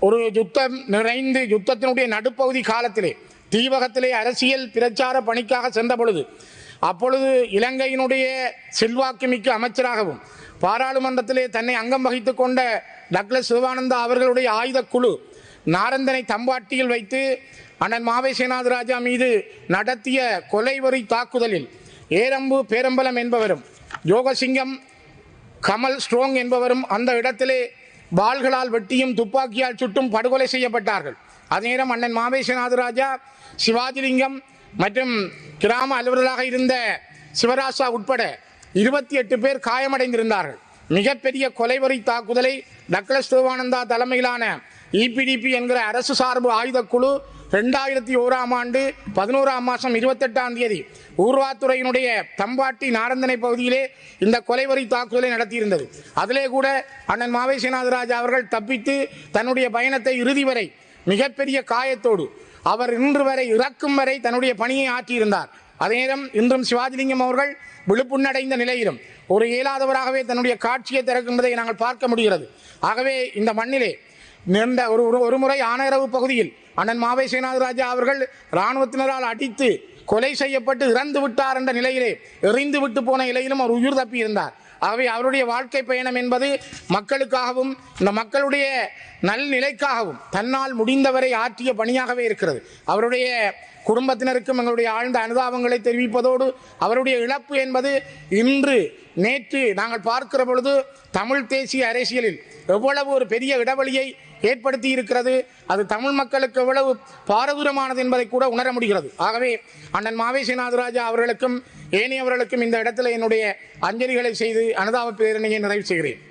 ஒரு யுத்தம் நிறைந்து யுத்தத்தினுடைய நடுப்பகுதி காலத்திலே தீவகத்திலே அரசியல் பிரச்சார பணிக்காக சென்ற பொழுது அப்பொழுது இலங்கையினுடைய செல்வாக்குமிக்க அமைச்சராகவும் பாராளுமன்றத்திலே தன்னை அங்கம் வகித்துக் கொண்ட டக்ளஸ் சிவானந்தா அவர்களுடைய ஆயுத குழு நாரந்தனை தம்பாட்டியில் வைத்து அண்ணன் மாவை சேனாதிராஜா மீது நடத்திய கொலைவெறி தாக்குதலில் ஏரம்பு பேரம்பலம் என்பவரும் யோகசிங்கம் கமல் ஸ்ட்ரோங் என்பவரும் அந்த இடத்திலே வாள்களால் வெட்டியும் துப்பாக்கியால் சுட்டும் படுகொலை செய்யப்பட்டார்கள். அதே நேரம் அண்ணன் மாவை சேனாதிராஜா, சிவாஜிலிங்கம் மற்றும் கிராம அலுவலராக இருந்த சிவராசா உட்பட 28 பேர் காயமடைந்திருந்தார்கள். மிகப்பெரிய கொலைவெறி தாக்குதலை டக்ளஸ் தேவானந்தா தலைமையிலான இபிடிபி என்கிற அரசு சார்பு ஆயுத குழு 2001ஆம் ஆண்டு 11ஆம் மாதம் 28ஆம் தேதி ஊர்வாத்துறையினுடைய தம்பாட்டி நாரந்தனை பகுதியிலே இந்த கொலைவெறி தாக்குதலை நடத்தியிருந்தது. அதிலே கூட அண்ணன் மாவை சேனாதிராஜா அவர்கள் தப்பித்து தன்னுடைய பயணத்தை இறுதி வரை மிகப்பெரிய காயத்தோடு அவர் இன்று வரை இறக்கும் வரை தன்னுடைய பணியை ஆற்றியிருந்தார். அதே நேரம் இன்றும் சிவாஜிலிங்கம் அவர்கள் விழுப்புண்ணடைந்த நிலையிலும் ஒரு இயலாதவராகவே தன்னுடைய காட்சியை திறக்கின்றதை நாங்கள் பார்க்க முடிகிறது. ஆகவே இந்த மண்ணிலே ஒரு முறை ஆனரவு பகுதியில் அண்ணன் மாவை சேனாதிராஜா அவர்கள் இராணுவத்தினரால் அடித்து கொலை செய்யப்பட்டு இறந்து விட்டார் என்ற நிலையிலே எறிந்து விட்டு போன நிலையிலும் அவர் உயிர் தப்பி இருந்தார். ஆகவே அவருடைய வாழ்க்கை பயணம் என்பது மக்களுக்காகவும் இந்த மக்களுடைய நல்நிலைக்காகவும் தன்னால் முடிந்தவரை ஆற்றிய பணியாகவே இருக்கிறது. அவருடைய குடும்பத்தினருக்கும் எங்களுடைய ஆழ்ந்த அனுதாபங்களை தெரிவிப்பதோடு அவருடைய இழப்பு என்பது இன்று நேற்று நாங்கள் பார்க்கிற பொழுது தமிழ் தேசிய அரசியலில் எவ்வளவு ஒரு பெரிய இடைவெளியை ஏற்படுத்தி இருக்கிறது, அது தமிழ் மக்களுக்கு எவ்வளவு பாரதூரமானது என்பதை கூட உணர முடிகிறது. ஆகவே அண்ணன் மாவை சேனாதிராஜா அவர்களுக்கும் ஏனையவர்களுக்கும் இந்த இடத்துல என்னுடைய அஞ்சலிகளை செய்து அனுதாப பேரணியை நிறைவு செய்கிறேன்.